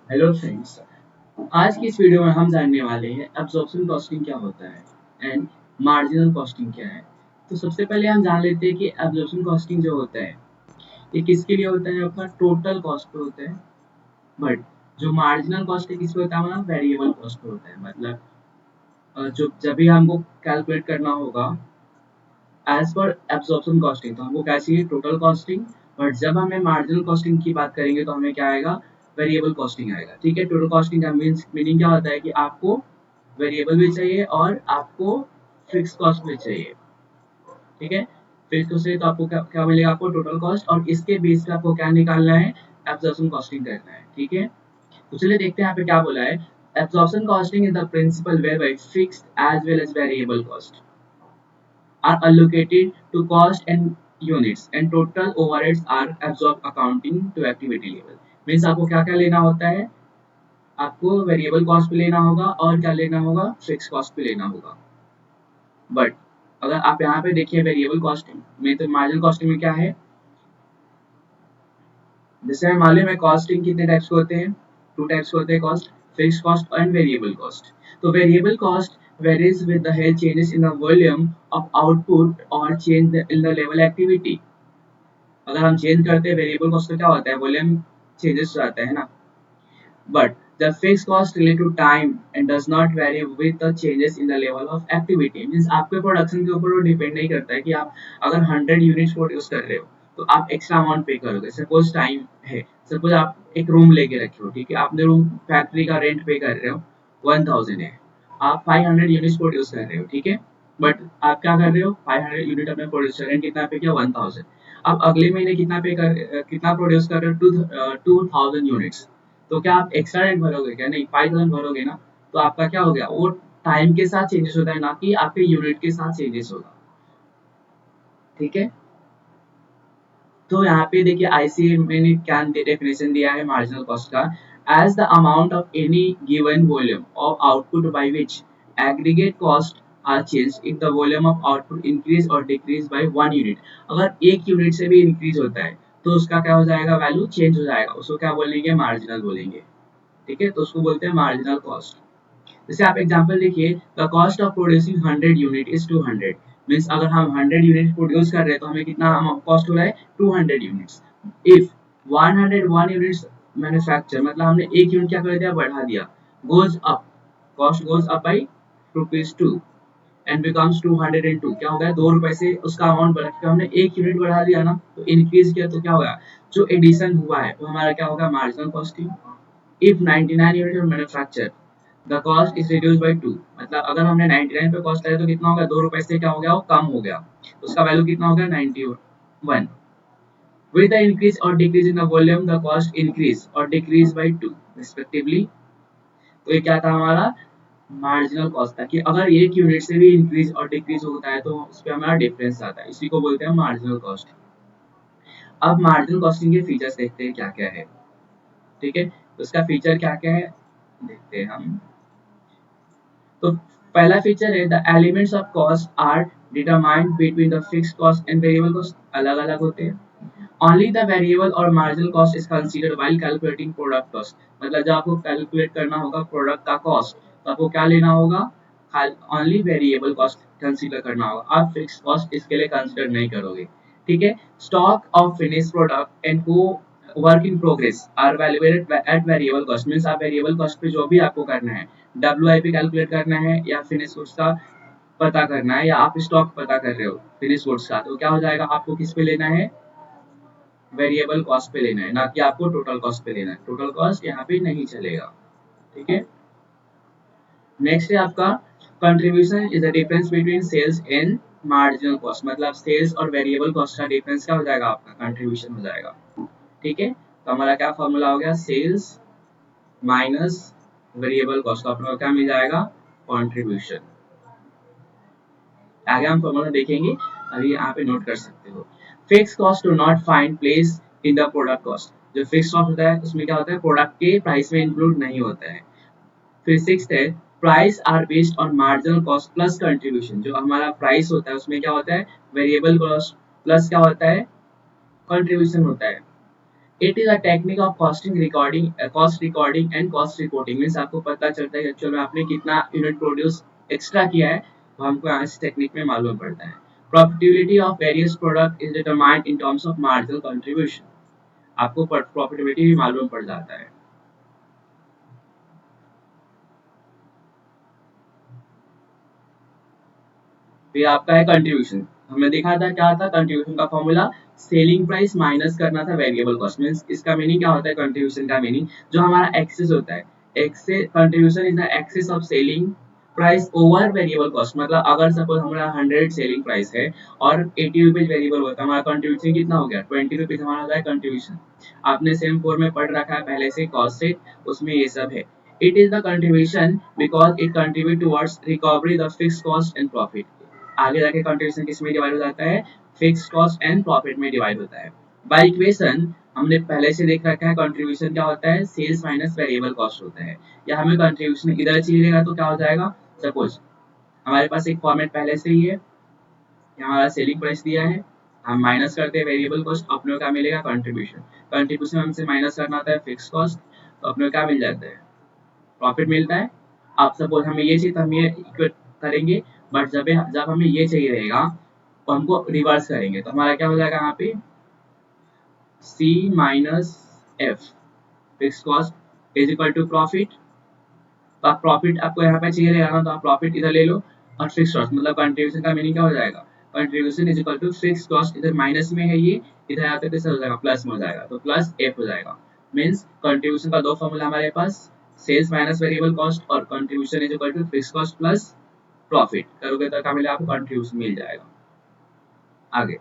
Hello friends. आज की इस वीडियो में हम जानने वाले हैं एब्जॉर्प्शन कॉस्टिंग क्या होता है एंड मार्जिनल कॉस्टिंग क्या है। तो सबसे पहले हम जान लेते हैं कि एब्जॉर्प्शन कॉस्टिंग जो होता है ये किसके लिए होता है, अपना टोटल कॉस्ट पे होता है। बट जो मार्जिनल कॉस्ट है किस पे होता है, हमारा वेरिएबल कॉस्ट पे होता है। मतलब जो जब भी हमको कैलकुलेट करना होगा एज पर एब्जॉर्प्शन कॉस्टिंग तो हमको क्या चाहिए, टोटल कॉस्टिंग। बट जब हमें मार्जिनल कॉस्टिंग की बात करेंगे तो हमें क्या आएगा, वेरिएबल कॉस्टिंग आएगा। ठीक है, टोटल कॉस्टिंग का मीनिंग क्या होता है कि आपको वेरिएबल भी चाहिए और आपको फिक्स कॉस्ट भी चाहिए। ठीक है, फिक्स कॉस्ट चाहिए तो आपको क्या क्या मिलेगा, आपको टोटल कॉस्ट, और इसके बेस पे आपको क्या निकालना है, एब्जॉर्प्शन कॉस्टिंग करना है। ठीक है, तो चलिए देखते हैं यहाँ पे क्या बोला है। Absorption costing is the principle where fixed as well as variable cost are allocated to cost and units and total overheads are absorbed accounting to activity level। Means आपको क्या क्या लेना होता है, आपको वेरिएबल कॉस्ट भी लेना होगा और क्या लेना होगा, फिक्स कॉस्ट भी लेना होगा। बट अगर आप यहाँ पे देखिए वेरिएबल कॉस्टिंग में, तो मार्जिनल कॉस्टिंग में क्या है, जैसे हमें मालूम है कॉस्टिंग कितने टाइप्स के होते हैं, टू टाइप्स के होते हैं cost, fixed cost and variable cost. तो variable cost varies with the head changes in the volume of output or change in the level activity। अगर हम चेंज करते हैं वेरिएबल कॉस्ट तो क्या होता है, वॉल्यूम चेंजेस हो जाता है ना। But the fix cost related to time and does not vary with the changes in the level of activity. Means आपके प्रोडक्शन के ऊपर वो डिपेंड नहीं करता है कि आप अगर 100 यूनिट्स प्रोड्यूस कर रहे हो तो आप एक्स्ट्रा अमाउंट पे करोगे। सपोज टाइम है, सपोज आप एक रूम लेके रखे हो, ठीक है, आपने रूम फैक्ट्री का रेंट पे कर रहे हो 1000 है, आप 500 यूनिट्स प्रोड्यूस कर रहे हो। ठीक है, बट आप क्या कर रहे हो, 500 यूनिट अपने प्रोड्यूस कर रहे हैं, कितना पे किया, 1000। अब अगले महीने कितना प्रोड्यूस कर रहे हो, 2000 यूनिट्स। तो क्या आप एक्स्ट्रा रेंट भरोगे, क्या नहीं, 5000 भरोगे ना। तो आपका क्या हो गया, वो टाइम के साथ चेंजेस होता है, ना कि आपके यूनिट के साथ चेंजेस होगा। ठीक है, तो यहाँ पे देखिए आईसीए मैंने क्या डेफिनेशन दिया है मार्जिनल कॉस्ट का, as the amount of any given volume of output by which aggregate cost are change if the volume of output increase और डिक्रीज बाय 1 यूनिट। अगर 1 यूनिट से भी इंक्रीज होता है तो उसका क्या हो जाएगा, वैल्यू चेंज हो जाएगा, उसको क्या बोलेंगे, मार्जिनल बोलेंगे। ठीक है, तो उसको बोलते हैं मार्जिनल कॉस्ट। जैसे आप एग्जांपल देखिए, the cost of producing 100 unit is 200। Means अगर हम 100 यूनिट प्रोड्यूस कर रहे हैं तो हमें कितना कॉस्ट हो रहा है, 200 यूनिट्स। इफ 101 यूनिट्स मैन्युफैक्चर, मतलब हमने एक यूनिट क्या कर दिया, बढ़ा दिया, goes up, cost goes up by ₹2 and becomes 202। क्या हो गया, 2 रुपए से उसका अमाउंट बढ़ा, क्योंकि हमने एक यूनिट बढ़ा दिया ना, तो इंक्रीज किया, तो क्या होगा, जो एडिशन हुआ है वो हमारा क्या होगा, marginal costing. If 99 unit manufacture the cost is reduced by 2। मतलब अगर हमने 99 पे कॉस्ट लगाया तो कितना हो गया, 2 रुपए से क्या हो गया, वो कम हो गया, उसका वैल्यू कितना हो गया, 91। विद द इंक्रीज और decrease in the volume the cost increase और डिक्रीज बाय 2 रिस्पेक्टिवली। तो ये क्या था, हमारा मार्जिनल कॉस्ट था, कि अगर एक यूनिट से भी इंक्रीज और डिक्रीज होता है तो उस पे हमारा डिफरेंस आता है, इसी को बोलते हैं मार्जिनल कॉस्ट। अब मार्जिनल कॉस्टिंग के फीचर्स देखते हैं क्या क्या है। ठीक है, तो उसका फीचर क्या क्या है देखते हैं हम। तो पहला फीचर है, the elements of cost are determined between the fixed cost and variable cost, अलग अलग होते हैं। ओनली द वेरिएबल और marginal cost is considered while calculating product cost. मतलब जब आपको कैलकुलेट करना होगा प्रोडक्ट का कॉस्ट तो आपको क्या लेना होगा, ओनली वेरिएबल कॉस्ट कंसीडर करना होगा, आप फिक्स्ड कॉस्ट इसके लिए कंसीडर नहीं करोगे। ठीक है, stock of finish product and को work in progress are valuated at variable cost. Means आप वेरिएबल कॉस्ट पे जो भी आपको करना है, डब्ल्यूआईपी कैलकुलेट करना है या फिनिश गुड्स का पता करना है, या आप स्टॉक पता कर रहे हो फिनिश गुड्स का, तो क्या हो जाएगा, आपको किस पे लेना है, वेरिएबल कॉस्ट पे लेना है, ना कि आपको टोटल कॉस्ट पे लेना है। टोटल कॉस्ट यहाँ पे नहीं चलेगा। ठीक है, नेक्स्ट है आपका contribution is the difference between sales and marginal cost. मतलब सेल्स और वेरिएबल कॉस्ट का डिफरेंस क्या हो जाएगा, आपका कंट्रीब्यूशन हो जाएगा। ठीक है, तो हमारा क्या फॉर्मूला हो गया, सेल्स माइनस वेरिएबल कॉस्ट, का अपना क्या मिल जाएगा, कंट्रीब्यूशन। आगे हम फॉर्मूला देखेंगे, अभी यहाँ पे नोट कर सकते हो। Fix cost do not find place in the product cost. जो फिक्स कॉस्ट होता है उसमें क्या होता है, प्रोडक्ट के प्राइस में इंक्लूड नहीं होता है। फिर सिक्स्थ है, price are based on marginal cost plus contribution. जो हमारा प्राइस होता है उसमें क्या होता है, वेरिएबल कॉस्ट प्लस क्या होता है, कंट्रीब्यूशन होता है। It is a technique of costing recording, cost recording and cost reporting. Means आपको पता चलता है कि एक्चुअल में आपने कितना यूनिट प्रोड्यूस एक्स्ट्रा किया है, तो हमको यहाँ इस टेक्निक में मालूम पड़ता है। Profitability of various product is determined in terms of marginal contribution. आपको प्रॉफिटेबिलिटी भी मालूम पड़ जाता है। फिर आपका है कंट्रीब्यूशन। हमने देखा था क्या था कंट्रीब्यूशन का फॉर्मूला, सेलिंग प्राइस माइनस करना था वेरिएबल कॉस्ट। मींस इसका मीनिंग क्या होता है कंट्रीब्यूशन का मीनिंग, जो हमारा एक्सेस होता है, excess contribution is the excess of selling price over variable cost. मतलब अगर सपोज हमारा 100 सेलिंग प्राइस है और 80 रुपीज वेरिएबल होता है, हमारा कंट्रीब्यूशन कितना हो गया, 20 रुपीज हमारा होता है कंट्रीब्यूशन। आपने सेम फोर में पढ़ रखा है पहले से कॉस्ट से, उसमें ये सब है। It is the contribution because it contribute towards recovery the fixed cost and profit. आगे जाके कंट्रीब्यूशन किस में डिवाइड हो जाता है, फिक्स्ड कॉस्ट एंड प्रॉफिट में डिवाइड होता है। बाय इक्वेशन हमने पहले से देख रखा है कंट्रीब्यूशन क्या होता है, सेल्स माइनस वेरिएबल कॉस्ट होता है। या हमें कंट्रीब्यूशन इधर चलेगा तो क्या हो जाएगा, सपोज हमारे पास एक फॉर्मेट पहले से ही है, हमारा सेलिंग प्राइस दिया है, हम माइनस करते हैं वेरिएबल कॉस्ट, अपने को क्या मिलेगा कंट्रीब्यूशन। कंट्रीब्यूशन हमसे माइनस करना होता है फिक्स कॉस्ट, तो अपने को क्या मिल जाता है, प्रॉफिट मिलता है। आप सपोज हमें ये चाहिए तो हम ये इक्वेट करेंगे, बट जब जब हमें ये चाहिए रहेगा तो हमको रिवर्स करेंगे, तो हमारा क्या हो जाएगा यहाँ पे C minus F fix cost is equal to profit. तो आप प्रॉफिट आपको यहाँ पे चाहिए रहेगा ना, तो आप प्रॉफिट इधर ले लो, और फिक्स कॉस्ट मतलब कंट्रीब्यूशन का मीनिंग क्या हो जाएगा, contribution is equal to fix cost, इधर माइनस में है ये, इधर आते कैसे हो जाएगा प्लस में हो जाएगा, तो प्लस एफ हो जाएगा। मीन्स कंट्रीब्यूशन का दो फॉर्मूला हमारे पास, सेल्स माइनस वेरिएबल कॉस्ट और contribution is equal to fix cost plus profit. करोगे तो क्या मिलेगा आपको, कंट्रीब्यूशन मिल जाएगा। आगे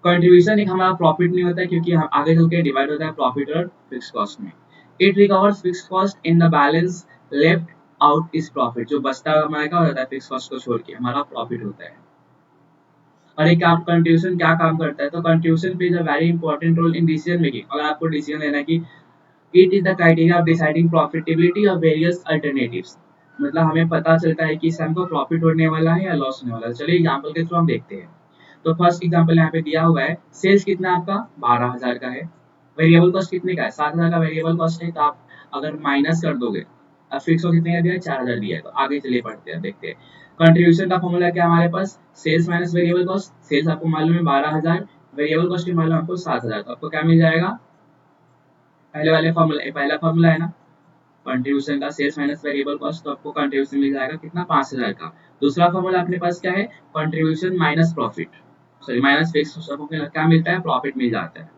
कंट्रीब्यूशन एक हमारा प्रॉफिट नहीं होता है, क्योंकि हम आगे चल के डिवाइड होता है प्रॉफिट और फिक्स कॉस्ट में। It recovers fix cost in the balance left out is profit. जो बचता है हमारा क्या होता है, फिक्स कॉस्ट को छोड़ के हमारा प्रॉफिट होता है। और एक काम कंट्रीब्यूशन क्या काम करता है, तो contribution plays a very important role in decision making. अगर आपको डिसीजन लेना है कि it is the criteria of deciding profitability of various alternatives. मतलब हमें पता चलता है कि इससे हमको प्रॉफिट होने वाला है या लॉस होने वाला है। चलिए एग्जांपल के थ्रू हम देखते हैं। तो फर्स्ट एग्जांपल यहाँ पे दिया हुआ है, सेल्स कितना आपका 12,000 का है, वेरिएबल कॉस्ट कितने का है, 7,000 का वेरिएबल कॉस्ट है। तो आप अगर माइनस कर दोगे, अब फिक्स कॉस्ट कितने का दिया है, 4,000 दिया है। तो आगे चलिए पढ़ते हैं, देखते हैं। कंट्रीब्यूशन का फॉर्मूला क्या हमारे पास, sales minus variable cost. Sales आपको मालूम है 12,000, वेरिएबल कॉस्ट मालूम है आपको 7,000। तो आपको क्या मिल जाएगा, पहले वाले फॉर्मूला, पहला फॉर्मूला है ना कंट्रीब्यूशन का, सेल्स माइनस वेरिएबल कॉस्ट, तो आपको कंट्रीब्यूशन मिल जाएगा कितना, 5,000 का। दूसरा फॉर्मूला अपने पास क्या है, contribution minus profit, sorry minus fix, क्या मिलता है, प्रॉफिट मिल जाता है।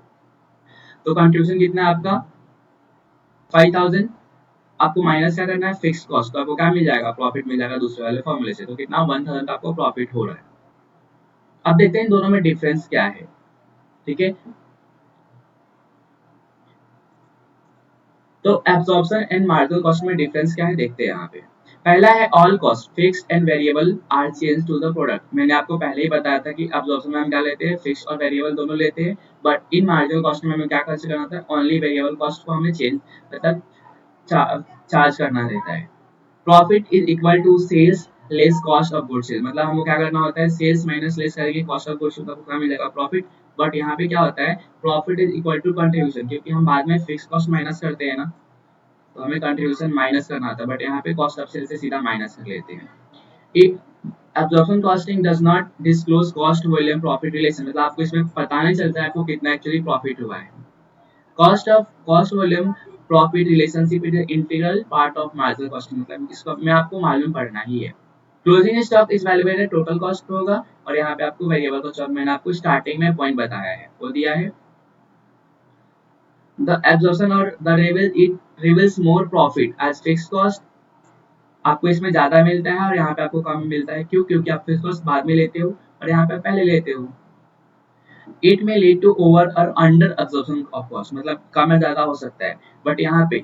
तो कंट्रीब्यूशन कितना है आपका 5,000, आपको माइनस क्या करना है फिक्स कॉस्ट, तो आपको क्या मिल जाएगा, प्रॉफिट मिल जाएगा दूसरे वाले फॉर्मूले से। तो कितना 1,000 का आपको प्रॉफिट हो रहा है। अब देखते हैं इन दोनों में डिफरेंस क्या है। ठीक है, तो एब्जॉर्प्शन एंड मार्जिनल कॉस्ट में डिफरेंस क्या है देखते हैं यहाँ पे। पहला है all cost fixed and variable are change to the product. मैंने आपको पहले ही बताया था कि एब्जॉर्प्शन में हम क्या लेते हैं, फिक्स्ड और वेरिएबल दोनों लेते हैं, बट इन मार्जिनल कॉस्ट में हमें क्या कंसीडर करना होता है, ओनली वेरिएबल कॉस्ट को हमें चेंज मतलब चार्ज करना रहता है। Profit is equal to sales less cost of goods. मतलब हमको क्या करना होता है, सेल्स माइनस लेस करेंगे कॉस्ट ऑफ गुड्स, तो क्या मिलेगा प्रॉफिट। बट यहाँ पे क्या होता है, profit is equal to contribution, क्योंकि हम बाद में फिक्स कॉस्ट माइनस करते हैं ना, तो हमें कंट्रीब्यूशन माइनस करना था, बट यहाँ पे कॉस्ट ऑफ सेल से सीधा माइनस कर लेते हैं। एक absorption costing does not disclose cost volume profit relation. मतलब आपको इसमें पता नहीं चलता है आपको कितना एक्चुअली प्रॉफिट हुआ है। Cost volume profit relationship is integral part of marginal costing. मतलब इसको में आपको मालूम पड़ना ही है। Closing stock is valuated total cost होगा, और यहाँ पे आपको वेरिएबल कॉस्ट, मैंने आपको स्टार्टिंग में पॉइंट बताया है वो दिया है। द एब्जॉर्प्शन और the reveals more profit as fixed cost. आपको इसमें ज्यादा मिलता है और यहाँ पे आपको कम मिलता है। क्यों, क्योंकि आप फिक्स्ड कॉस्ट बाद में लेते हो और यहाँ पे पहले लेते हो। इट में लीड टू ओवर और अंडर एब्जॉर्प्शन ऑफ कॉस्ट। मतलब कम या ज्यादा हो सकता है, बट यहाँ पे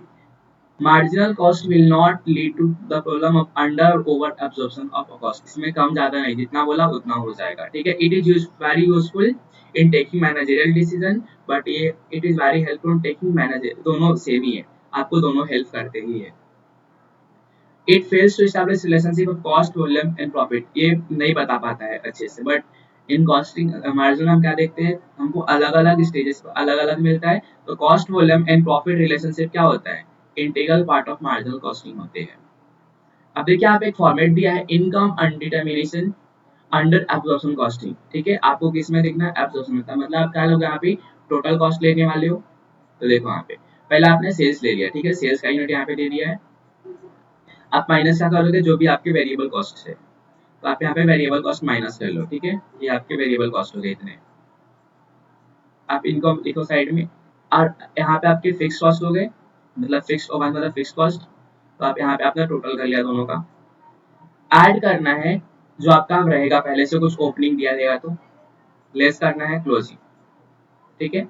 marginal cost will not lead to the problem of under over absorption of cost. इसमें कम ज्यादा नहीं, जितना बोला उतना हो जाएगा। ठीक है, it is very useful in taking managerial decision, but ये it is very helpful in taking manager, दोनों सेम ही है, आपको दोनों हेल्प करते ही है। It fails to establish relationship of cost volume and profit. ये नहीं बता पाता है अच्छे से, बट इन कॉस्टिंग मार्जिन में हम क्या देखते हैं, हमको अलग अलग स्टेजेस पर अलग अलग मिलता है। तो cost volume and profit relationship क्या होता है, integral part of marginal costing होते हैं। अब देखिए यहाँ पे एक फॉर्मेट दिया है, इनकम अनडिटर्मिनेशन अंडर एब्जॉर्प्शन कॉस्टिंग। ठीक है, आपको किस में देखना है, एब्जॉर्प्शन में। मतलब आप क्या लोग यहाँ पे टोटल कॉस्ट लेने वाले हो। तो देखो यहाँ पे पहले आपने सेल्स ले लिया, ठीक है, सेल्स का यूनिट यहाँ पे दे दिया है। आप माइनस क्या करोगे, जो भी आपके वेरिएबल कॉस्ट है, तो आप यहाँ पे वेरिएबल कॉस्ट माइनस कर लो। ठीक है, ये आपके वेरिएबल कॉस्ट हो गए इतने। आप इनको लिखो साइड में, और यहाँ पे आपके फिक्स कॉस्ट हो गए, मतलब फिक्स होगा मतलब फिक्स कॉस्ट। तो आप यहाँ पे आपने टोटल कर लिया दोनों का। ऐड करना है जो आपका रहेगा, पहले से कुछ ओपनिंग दिया रहेगा तो लेस करना है क्लोजिंग। ठीक है,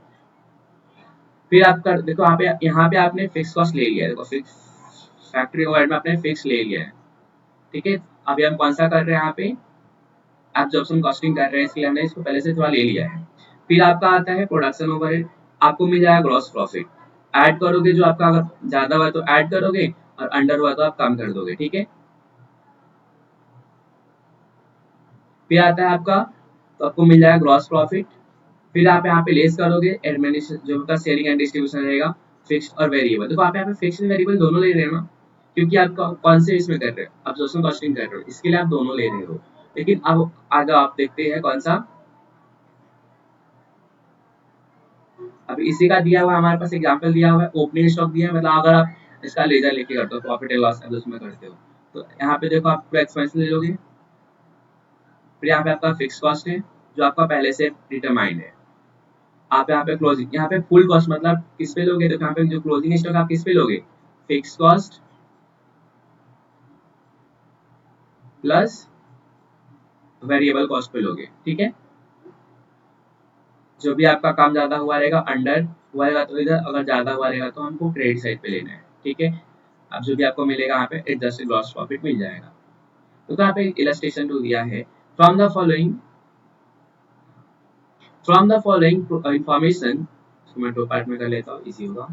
फिर आप कर देखो यहाँ पे आपने फिक्स कॉस्ट ले लिया है, देखो फिक्स फैक्ट्री ओवरहेड में आपने फिक्स ले लिया है। ठीक है, अभी हम कौन सा कर रहे हैं, यहाँ पे एब्जॉर्प्शन कॉस्टिंग कर रहे हैं, इसलिए हमने इसको पहले से थोड़ा ले लिया है। फिर आपका आता है प्रोडक्शन ओवरहेड, आपको मिल जाएगा ग्रॉस प्रॉफिट। ऐड करोगे, जो आपका अगर ज्यादा हुआ तो ऐड करोगे, और अंडर हुआ तो आप कम कर दोगे। ठीक है, फिर आता है आपका, तो आपको मिल जाएगा ग्रॉस प्रॉफिट। फिर आप यहाँ पे लेस करोगे एडमिनिस्ट्रेशन, जो आपका सेलिंग एंड डिस्ट्रीब्यूशन रहेगा, फिक्स्ड और वेरिएबल। देखो आप यहाँ पे फिक्स्ड एंड वेरिएबल दोनों ले रहे हो ना, क्योंकि आप कौन से इसमें कर रहे हो, एब्जॉर्प्शन कॉस्टिंग कर रहे हो, इसके लिए आप दोनों ले रहे हो। लेकिन अब आगे आप देखते हैं कौन सा। अब इसी का दिया हुआ है, हमारे पास एग्जांपल दिया हुआ है, ओपनिंग स्टॉक दिया है। मतलब अगर आप इसका लेजर लेके करते हो, प्रॉफिट एंड लॉस उसमें करते हो, तो यहाँ पे देखो आप एक्सपेंस ले लोगे। फिर यहाँ पे आपका फिक्स कॉस्ट है, जो आपका पहले से डिटरमाइंड है। आप यहाँ पे क्लोजिंग, यहाँ पे फुल कॉस्ट मतलब किस पे लोगे, तो यहाँ पे जो क्लोजिंग स्टॉक आप किस पे लोगे, fix cost plus variable cost पे लोगे। ठीक है, जो भी आपका काम ज्यादा हुआ रहेगा अंडर हुआ रहेगा तो इधर, अगर ज्यादा हुआ रहेगा तो हमको क्रेडिट साइड पे लेना है। ठीक है, अब जो भी आपको मिलेगा यहाँ पे एडजस्टेड ग्रॉस प्रॉफिट मिल जाएगा। तो यहाँ पे इलस्ट्रेशन टू दिया है, फ्रॉम द फॉलोइंग इंफॉर्मेशन। मैं दो पार्ट में कर लेता हूँ, इजी होगा।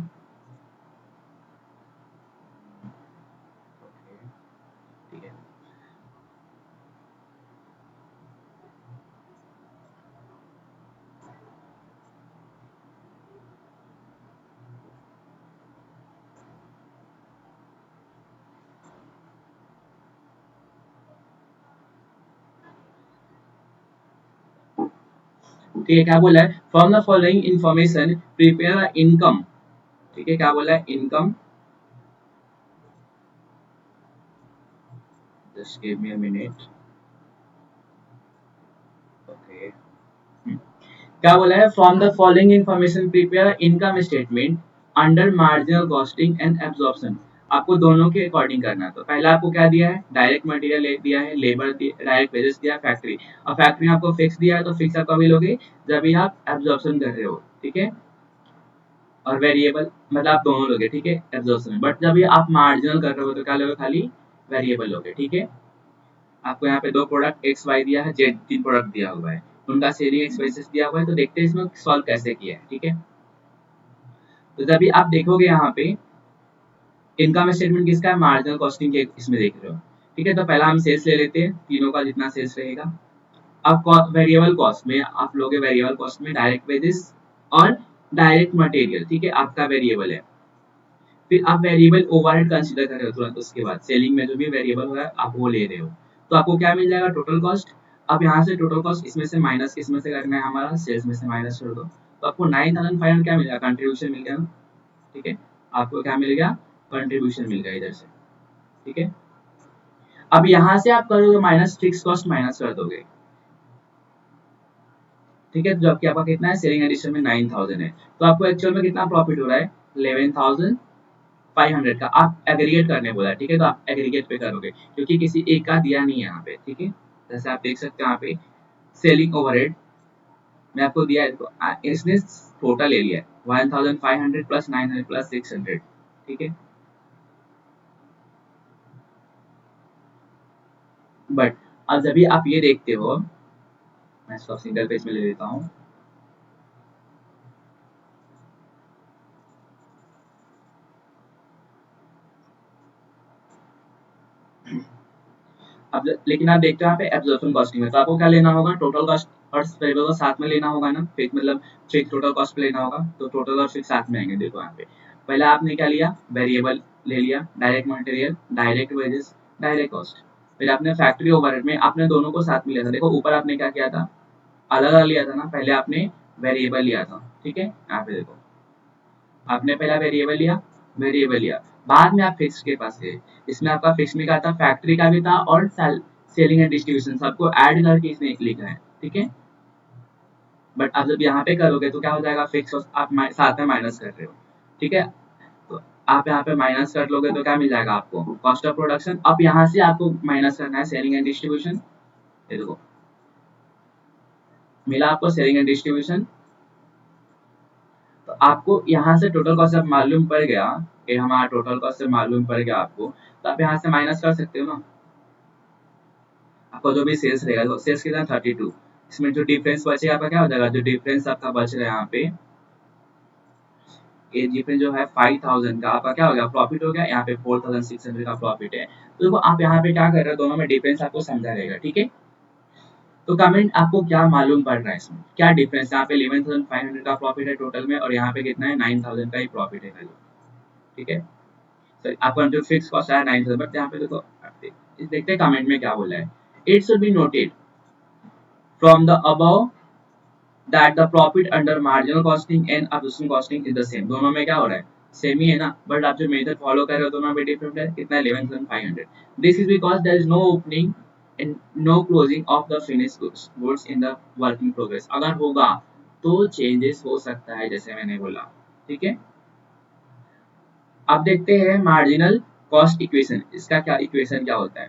ठीक है, ठीक है, क्या बोला है, from the following information prepare income. ठीक है, क्या बोला है, income, just give me a minute. Okay, क्या बोला है, from the following information prepare income statement under marginal costing and absorption. आपको दोनों के अकॉर्डिंग करना है। तो पहला आपको क्या दिया है, डायरेक्ट मटेरियल दिया है, लेबर डायरेक्ट वेजेस दिया है, फैक्ट्री। और फैक्ट्री में आपको फिक्स दिया है, तो फिक्स आप कभी लोगे जब भी आप एब्जॉर्प्शन कर रहे हो। ठीक है, और वेरिएबल मतलब आप दोनों लोगे। ठीक है, एब्जॉर्प्शन, बट जब भी आप मार्जिनल कर रहे हो तो क्या लोगे, खाली वेरिएबल लोगे। ठीक है, आपको यहाँ पे दो प्रोडक्ट एक्स वाई दिया है, जेड तीन प्रोडक्ट दिया हुआ है, उनका सेलिंग एक्सपेंसेस दिया हुआ है। तो देखते हैं इसमें सॉल्व कैसे किया है। ठीक है, तो जब भी आप देखोगे यहाँ पे इनकम स्टेटमेंट किसका है, मार्जिनल कॉस्टिंग के इसमें देख रहे हो। ठीक है, तो पहला हम सेल्स ले लेते हैं, तीनों का जितना सेल्स रहेगा। अब वेरिएबल कॉस्ट में आप लोगे, वेरिएबल कॉस्ट में डायरेक्ट वेजेस और डायरेक्ट मटेरियल। ठीक है, आपका वेरिएबल है। फिर आप वेरिएबल ओवरहेड कंसीडर कर रहे हो तुरंत उसके बाद, सेलिंग में जो भी वेरिएबल हो रहा है आप वो ले रहे हो। तो आपको क्या मिल जाएगा, टोटल कॉस्ट। अब यहाँ से टोटल कॉस्ट इसमें से माइनस किसमें से करना है, हमारा सेल्स में से माइनस कर दो। तो आपको 9500 क्या मिल गया, कंट्रीब्यूशन मिल गया। ठीक है, आपको क्या मिल गया, कंट्रीब्यूशन मिल गया इधर से। ठीक है, अब यहाँ से आप करोगे माइनस, फिक्स कॉस्ट माइनस कर दोगे। ठीक है, जबकि आपका कितना है, सेलिंग एडिशन में 9000 है, तो आपको एक्चुअल में कितना प्रॉफिट हो रहा है, 11500 का। आप एग्रीगेट करने बोला है। ठीक है, तो आप एग्रीगेट पे करोगे, क्योंकि किसी एक का दिया नहीं है यहाँ पे। ठीक है, जैसे आप देख सकते हो यहाँ पे सेलिंग ओवरहेड में आपको दिया है, तो इसने टोटल ले लिया है 1500 प्लस 900 प्लस 600। ठीक है, बट अब जब भी आप ये देखते हो, मैं इसको सिंगल पेज में ले लेता हूँ। अब लेकिन आप देखते हो यहाँ पे एब्जॉर्प्शन कॉस्टिंग में, तो आपको क्या लेना होगा, टोटल कॉस्ट और वेरिएबल को साथ में लेना होगा ना, फिक्स मतलब फिक्स टोटल कॉस्ट पे लेना होगा, तो टोटल और फिक्स साथ में आएंगे। देखो यहाँ पे पहले आपने क्या लिया, वेरिएबल ले लिया, direct material, direct wages, direct cost. फिर आपने फैक्ट्री ओवरहेड में आपने दोनों को साथ में लिया था। देखो ऊपर आपने क्या किया था, अलग अलग लिया था ना, पहले आपने वेरिएबल लिया था, ठीक है। यहाँ पे देखो आपने पहला वेरिएबल लिया, बाद में आप फिक्स के पास गए। इसमें आपका फिक्स में क्या था, फैक्ट्री का भी था और सेलिंग एंड डिस्ट्रीब्यूशन सबको ऐड करके इसमें लिखा है, ठीक है। बट आप जब यहाँ पे करोगे तो क्या हो जाएगा, फिक्स आप साथ में माइनस कर रहे हो, ठीक है। तो आप यहाँ पे माइनस कर लोगे तो क्या मिल जाएगा आपको, कॉस्ट ऑफ प्रोडक्शन। अब यहाँ से आपको माइनस करना है सेलिंग एंड डिस्ट्रीब्यूशन। ये देखो मिला आपको सेलिंग एंड डिस्ट्रीब्यूशन। तो आपको यहाँ से टोटल कॉस्ट जब मालूम पड़ गया कि हमारा टोटल कॉस्ट से मालूम पड़ गया आपको, तो आप यहाँ से माइनस कर सकते हो ना। आपको जो भी सेल्स रहेगा, तो सेल्स कितना 32, इसमें जो डिफरेंस बचेगा आपका क्या हो जाएगा, जो डिफरेंस आपका बच रहा है यहाँ पे, ये डिफरेंस जो है 5000 का आपका क्या हो गया, प्रॉफिट हो गया। यहाँ पे 4600 का प्रॉफिट है। तो देखो आप यहाँ पे क्या कर रहे हो, दोनों में डिफरेंस आपको समझा रहेगा, ठीक है। तो कमेंट आपको क्या मालूम पड़ रहा है, इसमें क्या डिफरेंस, यहाँ पे 11500 का प्रॉफिट है टोटल में, और यहाँ पे कितना है 9000 का ही प्रॉफिट है खाली, ठीक है। तो आपका जो फिक्स कॉस्ट है 9000, बट यहाँ पे देखो देखते हैं कमेंट में क्या बोला है। It should be noted from the above that the profit under marginal costing and absolute costing is the same. दोनों में क्या हो रहा है, सेम ही है ना, बट आप जो मेथड फॉलो कर रहे हो दोनों में डिफरेंट है। कितना 11500। This is because there is no opening and no closing of the finished goods in the work in progress. अगर होगा तो चेंजेस हो सकता है, जैसे मैंने बोला, ठीक है। अब देखते हैं मार्जिनल कॉस्ट इक्वेशन, इसका क्या इक्वेशन क्या होता है,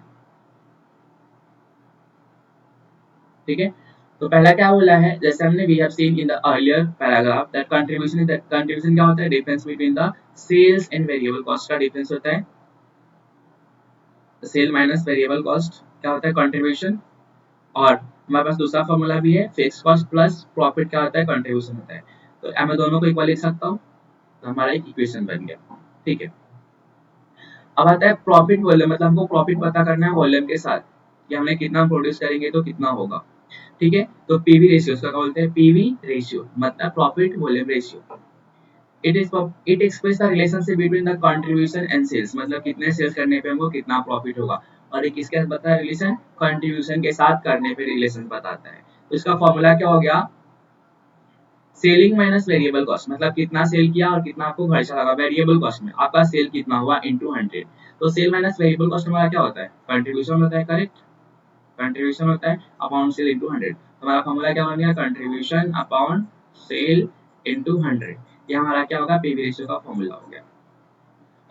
ठीक है। तो पहला क्या बोला है, जैसे हमने we have seen in the earlier paragraph that contribution क्या होता है, difference between the sales and variable cost का डिफरेंस होता है। सेल माइनस वेरिएबल कॉस्ट क्या होता है, कंट्रीब्यूशन। और हमारे पास दूसरा फॉर्मूला भी है, फिक्स कॉस्ट प्लस प्रॉफिट क्या होता है, कंट्रीब्यूशन होता है। तो मैं दोनों को इक्वल लिख सकता हूँ, तो हमारा एक इक्वेशन बन गया, ठीक है। अब आता है प्रॉफिट वॉल्यूम, मतलब हमको प्रॉफिट पता करना है वॉल्यूम के साथ, कि हमने कितना प्रोड्यूस करेंगे तो कितना होगा, ठीक है। तो पीवी रेशियो उसका क्या बोलते हैं, पीवी रेशियो मतलब profit volume ratio. It express the relationship between the contribution and sales, मतलब कितने सेल्स करने पे हमको कितना प्रॉफिट होगा। और एक किसके साथ बताया रिलेशन, कंट्रीब्यूशन के साथ करने पे रिलेशन बताता है। तो इसका फॉर्मूला क्या हो गया, सेलिंग माइनस वेरिएबल कॉस्ट, मतलब कितना सेल किया और कितना आपको खर्चा लगा वेरिएबल कॉस्ट में, आपका सेल कितना हुआ इनटू 100। तो सेल माइनस वेरिएबल कॉस्ट हमारा क्या होता है, कंट्रीब्यूशन होता है, करेक्ट। कंट्रीब्यूशन होता है अपॉन सेल इनटू 100। हमारा फॉर्मूला क्या बन गया, कंट्रीब्यूशन अपॉन सेल इनटू 100। ये हमारा क्या होगा, पीवी रेशियो का फॉर्मूला हो गया।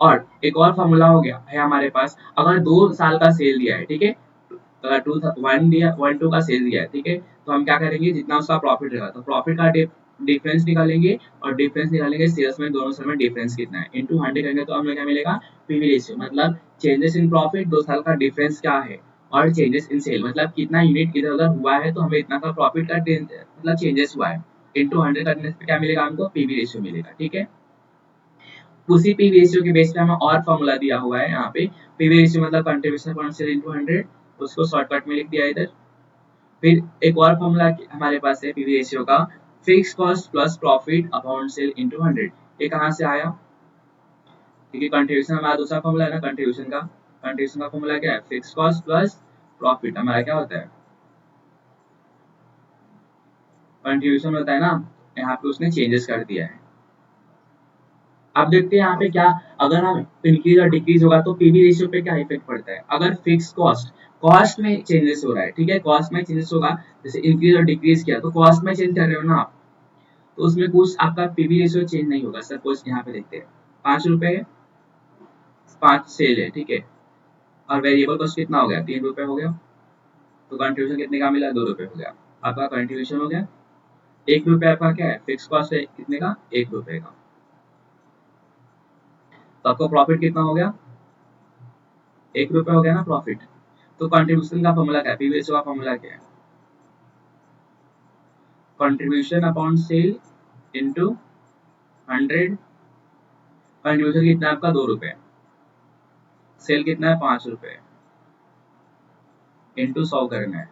और एक और फॉर्मूला हो गया है हमारे पास, अगर 2 साल का सेल दिया है, ठीक है, तो अगर 1 2 का सेल दिया है, ठीक है, तो हम क्या करेंगे, जितना उसका प्रॉफिट रहेगा तो प्रॉफिट का डिफरेंस निकालेंगे, और डिफरेंस निकालेंगे सेल्स में, दोनों सेल में डिफरेंस कितना है इनटू 100 करेंगे, तो हमें क्या मिलेगा, पीवी रेशियो। मतलब चेंजेस इन प्रॉफिट 2 साल का डिफरेंस क्या है, और चेंजेस इन सेल मतलब कितना यूनिट इधर उधर हुआ है, तो हमें इतना का प्रॉफिट का मतलब चेंजेस हुआ है, इनटू 100 करने से क्या मिलेगा हमको, पीवी रेशियो मिलेगा, ठीक है। उसी पी रेशियो के बेस पे हमें और फॉर्मूला दिया हुआ है यहाँ पे, पीवी रेशियो मतलब कंट्रीब्यूशन अपॉन सेल इनटू 100, उसको शॉर्टकट में लिख दिया इधर। फिर एक और फॉर्मूला हमारे पास है पीवी रेशियो का, fix cost plus profit upon sale into 100। ये कहाँ से आया, क्योंकि कंट्रीब्यूशन हमारा दूसरा फॉर्मूला है ना कंट्रीब्यूशन का फॉर्मूला क्या है, फिक्स कॉस्ट प्लस प्रॉफिट, हमारा क्या होता है, कंट्रीब्यूशन होता है ना। यहाँ पे उसने चेंजेस कर दिया है। अब देखते हैं यहाँ पे क्या, अगर हम इंक्रीज और डिक्रीज होगा तो पीवी रेशियो पे क्या इफेक्ट पड़ता है। अगर फिक्स कॉस्ट में चेंजेस हो रहा है, ठीक है, कॉस्ट में चेंजेस होगा, जैसे इंक्रीज और डिक्रीज किया तो कॉस्ट में चेंज कर रहे हो ना आप, तो उसमें कुछ आपका पीवी रेशियो चेंज नहीं होगा। सपोज यहाँ पे देखते हैं 5 रुपए है, 5 सेल है, ठीक है, और वेरिएबल कॉस्ट कितना हो गया, 3 रुपए हो गया, तो कंट्रीब्यूशन कितने का मिला, 2 रुपए हो गया। आपका कंट्रीब्यूशन हो गया 1 रुपए, आपका क्या है, फिक्स कॉस्ट है कितने का, 1 रुपए का, तो आपको प्रॉफिट कितना हो गया, 1 रुपए हो गया ना प्रॉफिट। तो कंट्रीब्यूशन का फॉर्मूला क्या है, पीवी रेशियो का फॉर्मूला क्या है, contribution upon sale into 100। Contribution कितना है आपका, 2 रुपए, सेल कितना है 5 रुपए, इनटू 100 करना है।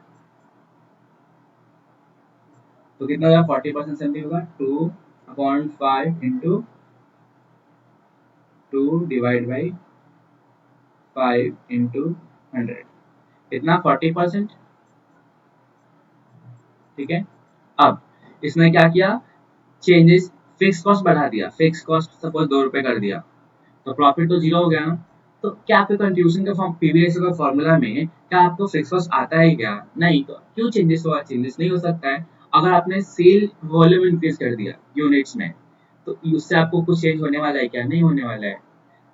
तो कितना होगा 40% समथिंग होगा 2/5 इंटू 2/5 इंटू 100 इतना 40%। ठीक है। अब इसने क्या किया, चेंजेस फिक्स कॉस्ट बढ़ा दिया, फिक्स कॉस्ट सपोज 2 रुपए कर दिया, तो प्रॉफिट तो जीरो हो गया ना। तो क्या आपके कंट्रीब्यूशन के फॉर्म पीवी रेशियो का फॉर्मूला में क्या आपको फिक्स कॉस्ट आता है क्या? नहीं। तो क्यों चेंजेस हुआ? चेंजेस नहीं हो सकता है अगर आपने सेल वॉल्यूम इंक्रीज कर दिया यूनिट्स में, तो उससे आपको कुछ चेंज होने वाला है क्या? नहीं होने वाला है।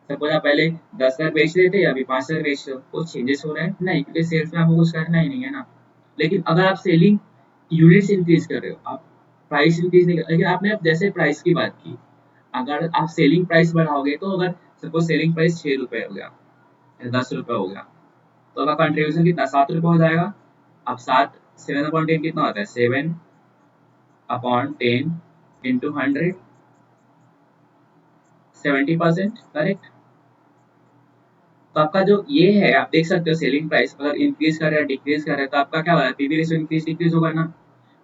सपोज आप पहले 10 लाख बेच रहे थे, अभी 5 लाख बेच रहे हो, कुछ चेंजेस हो रहा है? नहीं, क्योंकि सेल्स में आपको कुछ करना ही नहीं है ना। लेकिन अगर आप सेलिंग यूनिट्स इंक्रीज कर रहे हो, आप प्राइस इंक्रीज नहीं कर, लेकिन आपने अब जैसे प्राइस की बात की, अगर आप सेलिंग प्राइस बढ़ाओगे, तो अगर सपोज सेलिंग प्राइस 6 रुपए हो गया या 10 रुपए हो गया, तो आपका कंट्रीब्यूशन कितना 7 रुपए हो जाएगा। अब 7/10 कितना होता है? 7/10 इंटू 100, 70%, करेक्ट। तो आपका जो ये है, आप देख सकते हो सेलिंग प्राइस अगर इंक्रीज कर रहा है डिक्रीज कर रहा है, तो आपका क्या हो रहा है? पीवी रेशियो इंक्रीज डिक्रीज होगा ना।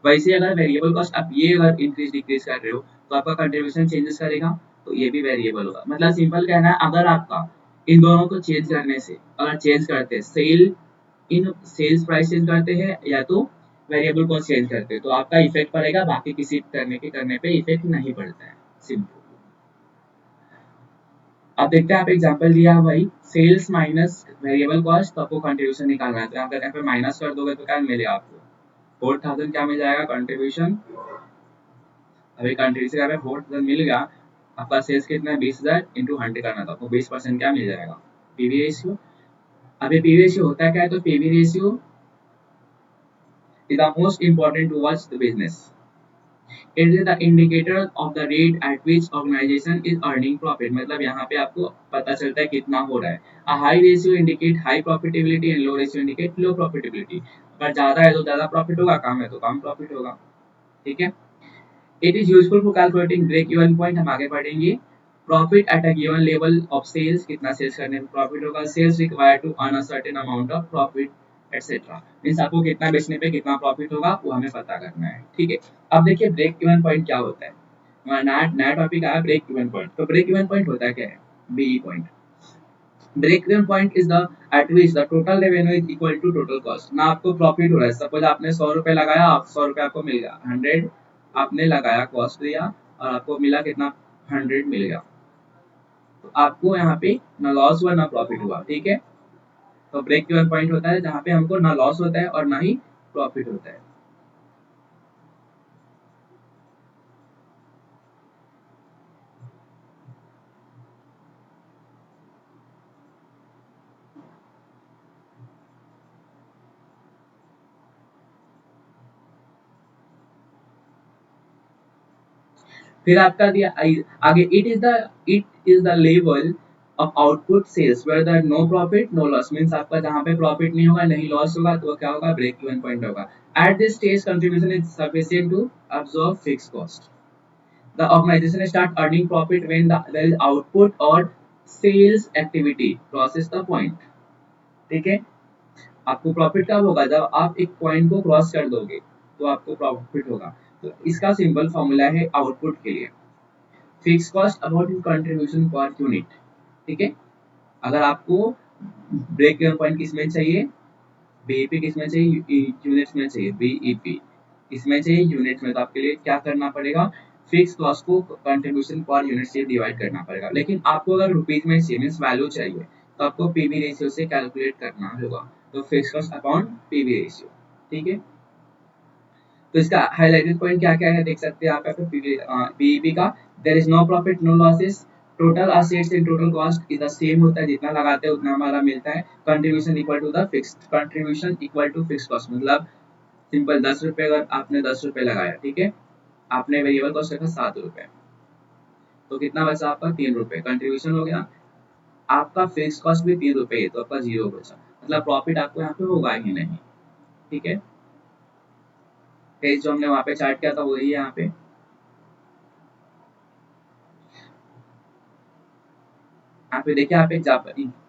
वैसे अगर वेरिएबल कॉस्ट आप ये अगर इंक्रीज डिक्रीज कर रहे हो, तो आपका कंट्रीब्यूशन चेंजेस करेगा, तो ये भी वेरिएबल होगा। मतलब सिंपल कहना है, अगर आपका इन दोनों को चेंज करने से, अगर चेंज करते हैं इन सेल्स प्राइस चेंज करते हैं या तो वेरिएबल कॉस्ट चेंज करते हैं, तो आपका इफेक्ट पड़ेगा, बाकी किसी करने पे इफेक्ट नहीं पड़ता है। सिंपल। अब देखते हैं, आप एग्जांपल दिया है भाई, सेल्स माइनस वेरिएबल कॉस्ट, तो आपको कंट्रीब्यूशन निकालना है। तो यहाँ पे माइनस कर दोगे तो क्या मिलेगा आपको? 4000 क्या मिल जाएगा कंट्रीब्यूशन। अभी कंट्रीब्यूशन यहाँ पे 4000 मिल गया। आपका सेल्स कितना है? 20,000 इंटू 100 करना था, आपको 20% क्या मिल जाएगा? PV ratio. अभी पीवी रेशियो होता क्या है? तो PV ratio is the most important to watch the business. It is the indicator of the rate at which organization is earning profit. मतलब यहाँ पे आपको पता चलता है कितना हो रहा है। A high ratio indicate high profitability and low ratio indicate low profitability. अगर ज्यादा है तो ज्यादा प्रॉफिट होगा, कम है तो कम प्रॉफिट होगा। ठीक है। It is useful for calculating break even point, हम आगे पढ़ेंगे। Profit at a given level of sales, कितना सेल्स करने पे प्रॉफिट होगा। Sales required to earn a certain amount of profit etcetera. Means आपको कितना बेचने पे कितना प्रॉफिट होगा वो हमें पता करना है। ठीक है। अब देखिए ब्रेक इवन पॉइंट क्या होता है। हमारा नया टॉपिक आया ब्रेक इवन पॉइंट। तो ब्रेक इवन पॉइंट होता है क्या है? BE point. Break even point is the at which the total revenue is equal to total cost. ना आपको प्रॉफिट हो रहा है, सपोज आपने 100 रुपए लगाया, आप 100 रुपए आपको मिल गया, 100 आपने लगाया, कॉस्ट दिया और आपको मिला कितना? 100 मिल गया। तो आपको यहाँ पे ना लॉस हुआ ना प्रॉफिट हुआ। ठीक है। तो ब्रेक इवन पॉइंट होता है जहाँ पे हमको ना लॉस होता है और ना ही प्रॉफिट होता है। फिर आपका दिया आगे, it is the level of output sales where the no profit no loss. Means आपका जहाँ पे प्रॉफिट नहीं होगा नहीं लॉस होगा, तो क्या होगा? ब्रेक इवन पॉइंट होगा। At this stage contribution is sufficient to absorb fixed cost. The organization start earning profit when there is output or sales activity crosses the point. ठीक है। आपको प्रॉफिट कब होगा? जब आप एक पॉइंट को क्रॉस कर दोगे तो आपको प्रॉफिट होगा। तो इसका सिंपल फॉर्मूला है आउटपुट के लिए, fix cost about contribution per unit. ठीक है। अगर आपको ब्रेक इवन पॉइंट किस में चाहिए? बीईपी किस में चाहिए? यूनिट्स में चाहिए। बीईपी इसमें चाहिए यूनिट्स में, तो आपके लिए क्या करना पड़ेगा? फिक्स कॉस्ट को कंट्रीब्यूशन पर यूनिट से डिवाइड करना पड़ेगा। लेकिन आपको अगर रुपीज में चाहिए, मींस वैल्यू चाहिए, तो आपको पीवी रेशियो से कैलकुलेट करना होगा। तो fix cost upon PV ratio. ठीक है। तो इसका हाइलाइटेड पॉइंट क्या क्या है देख सकते हैं आप यहाँ पे बीईपी का। There is no profit no losses, total assets in total cost is the same होता है, जितना लगाते हैं उतना हमारा मिलता है। Contribution equal to the fixed contribution equal to fixed cost. मतलब सिंपल 10 रुपए अगर आपने 10 रुपए लगाया, ठीक है, आपने वेरिएबल कॉस्ट रखा 7 रुपए, तो कितना बचा आपका? 3 रुपए कंट्रीब्यूशन हो गया। आपका फिक्स कॉस्ट भी 3 रुपए है, तो आपका जीरो बचा। मतलब प्रॉफिट आपको यहाँ पे होगा ही नहीं। ठीक है। पेज जो हमने वहां पे चार्ट किया था वही है यहाँ पे। यहाँ पे देखिए, यहाँ पे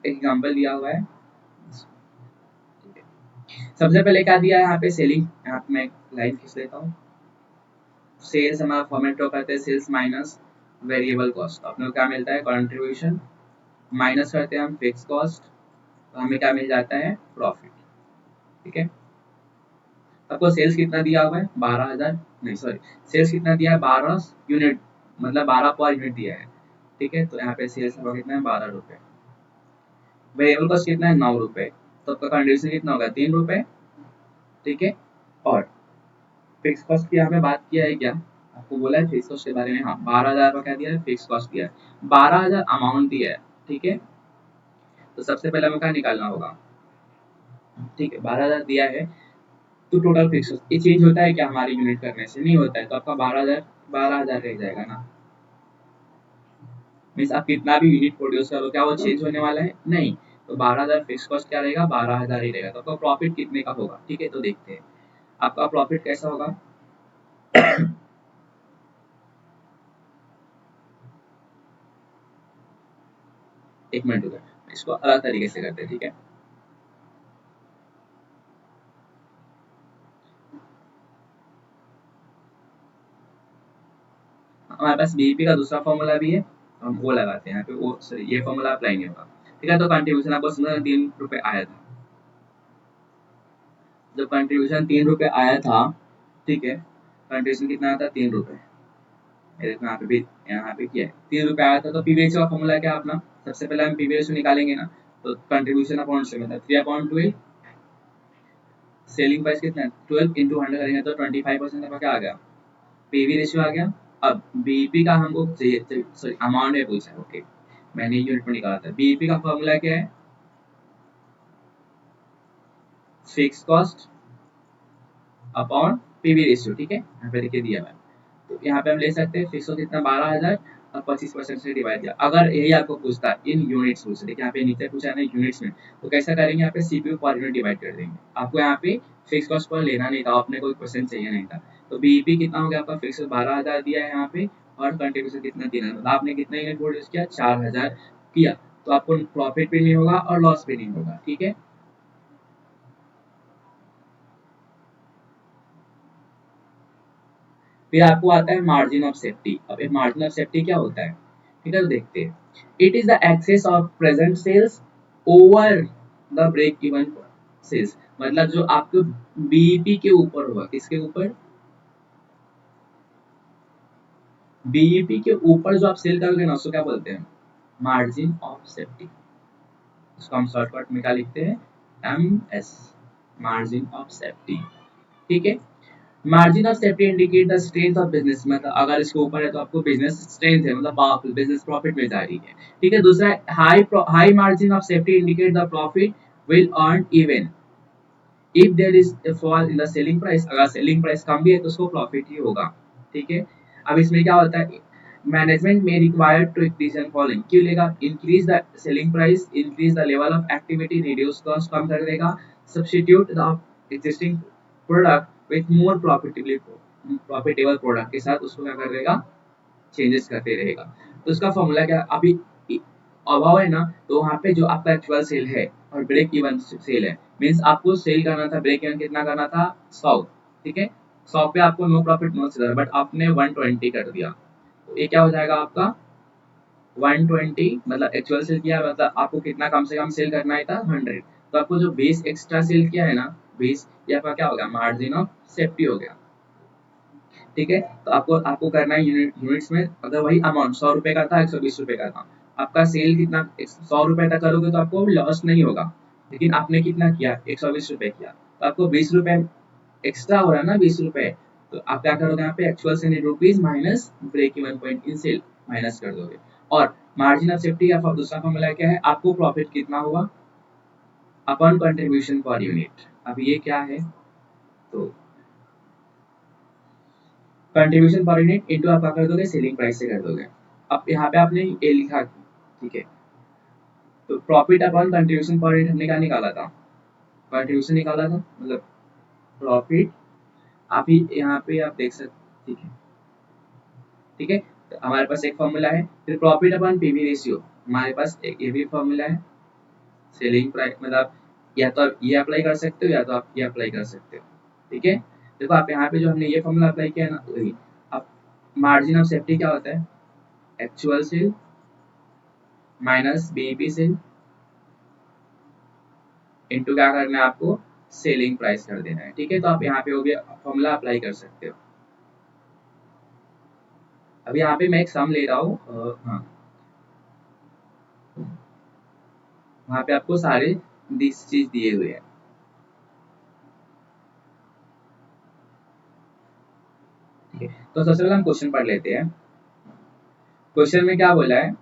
एग्जाम्पल दिया हुआ है। सबसे पहले क्या दिया है यहाँ पे? सेलिंग। यहाँ पे मैं लाइन खींच लेता हूँ। सेल्स हमारा फॉर्मेट ड्रॉ करते हैं सेल्स माइनस वेरिएबल कॉस्ट, तो अपने को क्या मिलता है कंट्रीब्यूशन, माइनस करते हैं हम फिक्स कॉस्ट, तो हमें क्या मिल जाता है प्रॉफिट। ठीक है, आपको सेल्स कितना दिया हुआ है 12,000, नहीं सॉरी, सेल्स कितना दिया है 12 यूनिट, मतलब 12 पर यूनिट दिया है। ठीक है, तो यहाँ पे सेल्स का कितना है 12 रुपए, वेरिएबल कॉस्ट कितना है 9 रुपए, तो आपका कंट्रीब्यूशन कितना होगा 3 रुपए। ठीक है, और फिक्स कॉस्ट की यहाँ पे बात किया है क्या, आपको बोला है फिक्स कॉस्ट के बारे में, हाँ 12,000 का क्या दिया है फिक्स कॉस्ट दिया है, 12,000 अमाउंट दिया है। ठीक है, तो सबसे पहले हमें क्या निकालना होगा, ठीक है 12,000 दिया है, तो टोटल फिक्स कॉस्ट ये चेंज होता है क्या हमारे यूनिट करने से, नहीं होता है, तो आपका 12,000 रह जाएगा ना, मीन्स आप कितना भी यूनिट प्रोड्यूस करो क्या वो चेंज होने वाला है नहीं, तो 12,000 फिक्स कॉस्ट क्या रहेगा 12,000 ही रहेगा, तो आपका प्रॉफिट कितने का होगा। ठीक है, तो देखते हैं आपका प्रॉफिट कैसा होगा। एक मिनट रुको, इसको अलग तरीके से करते हैं। ठीक है, हमारे पास बीईपी का दूसरा फॉर्मूला भी है, हम वो लगाते हैं यहाँ पे, वो सॉरी ये फॉर्मूला अप्लाई नहीं होगा। ठीक है, तो कंट्रीब्यूशन आपको समझ 3 रुपए आया था, जब कंट्रीब्यूशन 3 रुपए आया था, ठीक है कंट्रीब्यूशन कितना आया था 3 रुपए, ये देखो यहाँ पे किया है 3 रुपए आया था, तो पीवी रेशियो का फॉर्मूला क्या है अपना, सबसे पहले हम पीवी रेशियो निकालेंगे ना, तो कंट्रीब्यूशन अपॉन से मतलब 3/12, सेलिंग प्राइस कितना है 12 इंटू 100 करेंगे तो 25% आपका क्या आ गया पीवी रेशियो आ गया। अब बीईपी का हमको चाहिए, सॉरी अमाउंट है पूछा है, ओके मैंने यूनिट में निकाला था। बीईपी का फॉर्मूला क्या है fix cost upon PV ratio. ठीक है, यहाँ पे लिखे दिया है, तो यहाँ पे हम ले सकते हैं फिक्स कॉस्ट कितना 12,000 और 25% से डिवाइड किया। अगर यही आपको पूछता है इन यूनिट्स पूछ देखिए यहाँ पे नीचे पूछा है ना यूनिट्स में, तो कैसा करेंगे यहाँ पे सीपीयू पर यूनिट डिवाइड कर देंगे। आपको यहाँ पे फिक्स कॉस्ट पर लेना नहीं था, अपने कोई क्वेश्चन चाहिए नहीं था, तो बीईपी कितना हो गया आपका फिक्स 12,000 दिया है यहाँ पे, और कंट्रीब्यूशन कितना 3,000, मतलब आपने कितना यूनिट प्रोड्यूस किया 4,000 किया, तो आपको प्रॉफिट भी नहीं होगा और लॉस भी नहीं होगा। ठीक है, फिर आपको आता है मार्जिन ऑफ सेफ्टी। अब ये मार्जिन ऑफ सेफ्टी क्या होता है, ठीक है तो देखते हैं। It is the excess of present sales over the break even sales, मतलब जो आपके बीईपी के ऊपर होगा, किसके ऊपर बीईपी के ऊपर जो आप सेल करोगे ना उसको क्या बोलते हैं मार्जिन ऑफ सेफ्टी, उसको हम शॉर्टकट में क्या लिखते हैं एमएस, मार्जिन ऑफ सेफ्टी। ठीक है, margin of safety indicate the strength of business, मतलब अगर इसके ऊपर है तो आपको बिजनेस स्ट्रेंथ है, मतलब पावरफुल बिजनेस प्रॉफिट में जा रही है। ठीक है, दूसरा high margin of safety indicate the profit will earn even if there is a fall in the selling price, अगर सेलिंग प्राइस कम भी है तो उसको प्रॉफिट ही होगा। ठीक है, अब इसमें क्या होता है मैनेजमेंट में required to increase and following क्यों लेगा, increase the selling price, increase the level of activity, reduce cost कम कर देगा, substitute the existing product with more profitable product के साथ उसको क्या कर देगा चेंजेस करते रहेगा। तो उसका फॉर्मूला क्या अभी अभाव है ना, तो वहाँ पे जो आपका एक्चुअल सेल है और ब्रेक इवन सेल है, मीन्स आपको सेल करना था ब्रेक इवन कितना करना था 100। ठीक है, 100 पे आपको no profit no seller, but आपने 120 कर दिया, तो ये क्या हो जाएगा आपका 120, मतलब एक्चुअल सेल किया मतलब आपको कितना कम से कम सेल करना है था 100, तो आपको जो 20 एक्स्ट्रा सेल किया है ना 20, ये आपका क्या हो गया मार्जिन ऑफ सेफ्टी हो गया। ठीक है, तो आपको आपको करना है यूनिट्स में, अगर वही अमाउंट 100 रुपए का था 120 रुपए का था, आपका सेल कितना 100 रुपए तक करोगे तो आपको लॉस नहीं होगा, लेकिन आपने कितना किया 120 रुपए किया, तो आपको 20 रुपए एक्स्ट्रा हो रहा है ना 20 रुपए, तो आप क्या करोगे यहाँ पे एक्चुअल से rupees minus break even point in sale minus कर दोगे। और मार्जिन ऑफ सेफ्टी का दूसरा फॉर्मूला क्या है, आपको प्रॉफिट कितना होगा अपॉन कंट्रीब्यूशन पर यूनिट। अब ये क्या है, तो कंट्रीब्यूशन पर यूनिट इनटू आप क्या कर दोगे सेलिंग प्राइस से कर दोगे। अब यहाँ पे आपने ये लिखा, ठीक है, तो profit upon contribution per unit हमने क्या निकाला था कंट्रीब्यूशन निकाला था, मतलब प्रॉफिट आप ही यहाँ पे आप देख सकते। ठीक है, ठीक है, तो हमारे पास एक फॉर्मूला है, फिर प्रॉफिट अपॉन पीवी रेशियो हमारे पास एक ये भी फॉर्मूला है, सेलिंग प्राइस मतलब या तो आप ये अप्लाई कर सकते हो या तो आप ये अप्लाई कर सकते हो। ठीक है, देखो आप यहाँ पे जो हमने ये फॉर्मूला अप्लाई किया है ना वही, अब मार्जिन ऑफ सेफ्टी क्या होता है? Actual sale minus BEP sale into क्या करना है आपको? सेलिंग प्राइस कर देना है। ठीक है, तो आप यहाँ पे वो भी फॉर्मूला अप्लाई कर सकते हो। अभी यहाँ पे मैं एक सम ले रहा हूँ, हाँ, वहाँ पे आपको सारे दिस चीज दिए हुए हैं। ठीक है, तो सबसे पहले हम क्वेश्चन पढ़ लेते हैं। क्वेश्चन में क्या बोला है?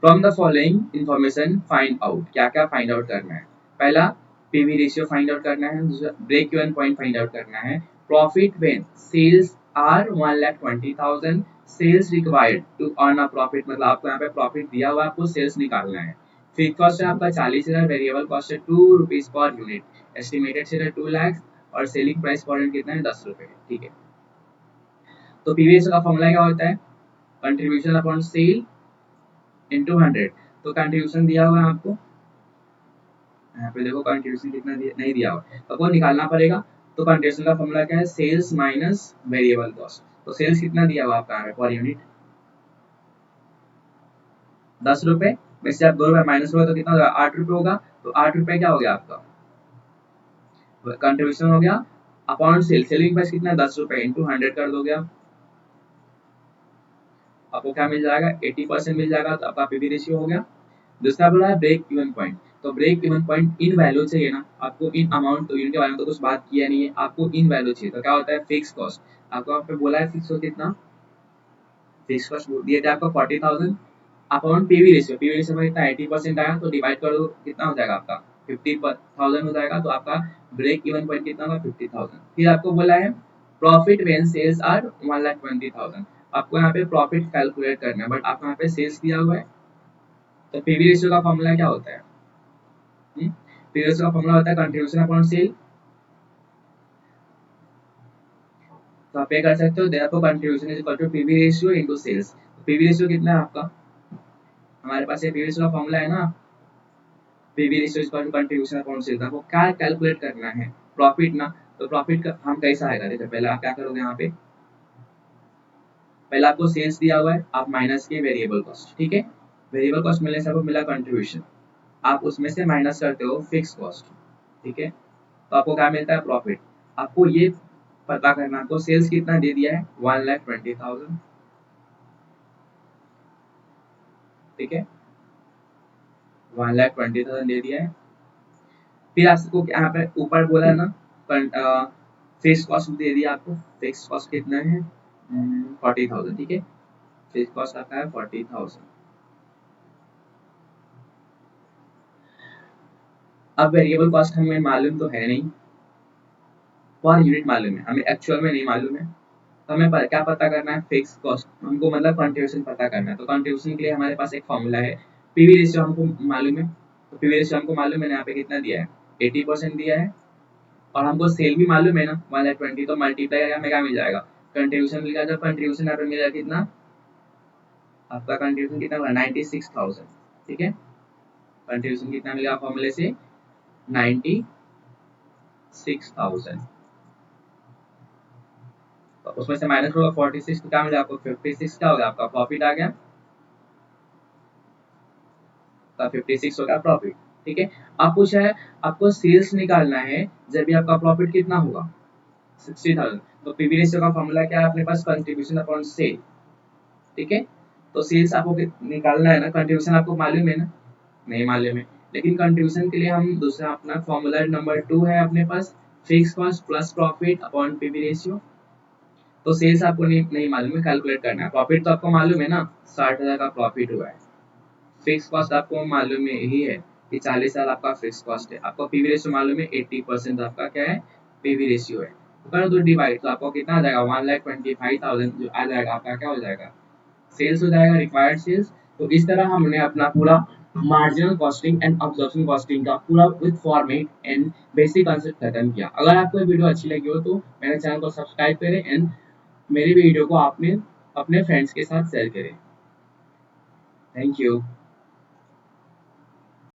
From the following information find out, क्या क्या फाइंड आउट करना है? पहला पीवी रेशियो फाइंड आउट करना है, दूसरा break even point find out करना है, profit when sales are 1,20,000, sales required to earn a profit, मतलब आपको यहाँ पे प्रॉफिट दिया हुआ है, आपको सेल्स निकालना है। फिक्स कॉस्ट है आपका 40,000, वेरिएबल कॉस्ट है 2 rupees per unit, estimated cell है 2 लाख और सेलिंग प्राइस पर यूनिट कितना है? 10 रुपए। ठीक है, तो पीवी रेशियो का फॉर्मूला क्या होता है? Contribution upon sale into 100। तो कंट्रीब्यूशन दिया हुआ है आपको, यहाँ पे देखो कंट्रीब्यूशन कितना नहीं दिया हुआ है, तो आपको निकालना पड़ेगा। तो कंट्रीब्यूशन का फॉर्मूला क्या है? Sales minus variable cost. तो सेल्स कितना दिया हुआ आपका है पर यूनिट? 10 रुपए में से आप 2 रुपए माइनस होगा तो कितना होगा? 8 रुपए होगा। तो 8 रुपए क्या हो गया आपका? कंट्रीब्यूशन हो गया अपॉन सेल, सेलिंग प्राइस कितना है? 10 रुपए इंटू 100 कर दोगे आप, आपको क्या मिल जाएगा? 80% मिल जाएगा। तो आपका पीवी रेशियो हो गया। दूसरा बोला है ब्रेक इवन पॉइंट, तो break even point in value चाहिए ना आपको, इन अमाउंट, तो इनके बारे में तो कुछ बात किया नहीं है, आपको इन वैल्यू चाहिए। तो क्या होता है? फिक्स कॉस्ट, आपको यहाँ पे बोला है फिक्स कॉस्ट कितना? फिक्स कॉस्ट दिया था आपको 40,000 upon PV ratio, PV ratio में कितना? 80% आया, तो डिवाइड कर दो, कितना हो जाएगा आपका? 50,000 हो जाएगा। तो आपका ब्रेक इवन पॉइंट कितना होगा? 50,000। फिर आपको बोला है प्रॉफिट व्हेन सेल्स आर 1,20,000, आपको यहाँ पे प्रॉफिट कैलकुलेट करना है, बट आपको यहाँ पे सेल्स दिया हुआ है। तो पीवी रेशियो का फॉर्मूला क्या होता है? पीवी रेशियो का फॉर्मूला होता है कंट्रीब्यूशन अपॉन सेल। तो आप ये कर सकते हो, देखो contribution is equal to PV ratio into sales. PV ratio कितना है आपका? हमारे पास ये पीवी रेशियो का फॉर्मूला है ना, PV ratio is equal to contribution upon sales. आपको क्या कैलकुलेट करना है? प्रॉफिट ना। तो प्रॉफिट का हम कैसा आएगा? देखो पहले आप क्या करोगे, यहाँ पे पहले आपको सेल्स दिया हुआ है, आप माइनस के वेरिएबल कॉस्ट। ठीक है, वेरिएबल कॉस्ट मिलने से आपको मिला कंट्रीब्यूशन, आप उसमें से माइनस करते हो फिक्स कॉस्ट। ठीक है, तो आपको क्या मिलता है? प्रॉफिट। आपको ये पता करना, आपको सेल्स कितना दे दिया है? 1,20,000। ठीक है, 1,20,000 दे दिया है। फिर आपको यहाँ पे ऊपर बोला है ना, फिक्स कॉस्ट दे दिया आपको। फिक्स कॉस्ट कितना है? 40,000। ठीक है, फिक्स कॉस्ट आता है 40,000। अब वेरिएबल कॉस्ट हमें मालूम तो है नहीं, पर यूनिट मालूम है, हमें एक्चुअल में नहीं मालूम है। तो हमें क्या पता करना है? फिक्स कॉस्ट, हमको मतलब कंट्रीब्यूशन पता करना है। तो कंट्रीब्यूशन के लिए हमारे पास एक फॉर्मूला है, पीवी रेशियो हमको मालूम है। तो पीवी रेशियो हमको मालूम है, यहाँ पे कितना दिया है? 80% दिया है। और हमको सेल भी मालूम है ना, 1,20,000, तो मल्टीप्लाई करके हमें क्या मिल जाएगा? कंट्रीब्यूशन मिल जाएगा। जब कंट्रीब्यूशन यहाँ पे मिलेगा कितना? आपका कंट्रीब्यूशन कितना होगा? 96,000। ठीक है, कंट्रीब्यूशन कितना मिलेगा फॉर्मूले से? 96,000। तो उसमें से माइनस होगा 46, तो क्या मिलेगा आपको? 56 क्या होगा? आपका प्रॉफिट आ गया, तो 56 होगा प्रॉफिट। ठीक है, अब पूछा है आपको सेल्स निकालना है जब भी आपका प्रॉफिट कितना होगा? 60,000। तो पीवी रेशियो का फॉर्मूला क्या है अपने पास? Contribution upon cell. ठीक है, तो सेल्स आपको निकालना है ना, कंट्रीब्यूशन आपको मालूम है ना? नहीं मालूम है, लेकिन कंट्रीब्यूशन के लिए हम दूसरा अपना फॉर्मूला नंबर 2 है अपने पास, fixed cost plus profit upon PV ratio. तो सेल्स आपको नहीं मालूम है, कैलकुलेट करना है। प्रॉफिट तो आपको मालूम है ना, 60,000 का प्रॉफिट हुआ है। फिक्स कॉस्ट आपको मालूम ही है कि 40,000 आपका फिक्स कॉस्ट है। आपको पीवी रेशियो मालूम है, 80% आपका क्या है? पीवी रेशियो है। तो कर दो डिवाइड, तो आपको कितना आ जाएगा? 1,25,000 जो आ जाएगा आपका क्या हो जाएगा? सेल्स हो जाएगा, रिक्वायर्ड सेल्स। तो इस तरह हमने अपना पूरा marginal costing and absorption costing का पूरा with format and basic concept खत्म किया। अगर आपको ये वीडियो अच्छी लगी हो तो मेरे चैनल को सब्सक्राइब करें एंड मेरी वीडियो को आपने अपने फ्रेंड्स के साथ शेयर करें। Thank you.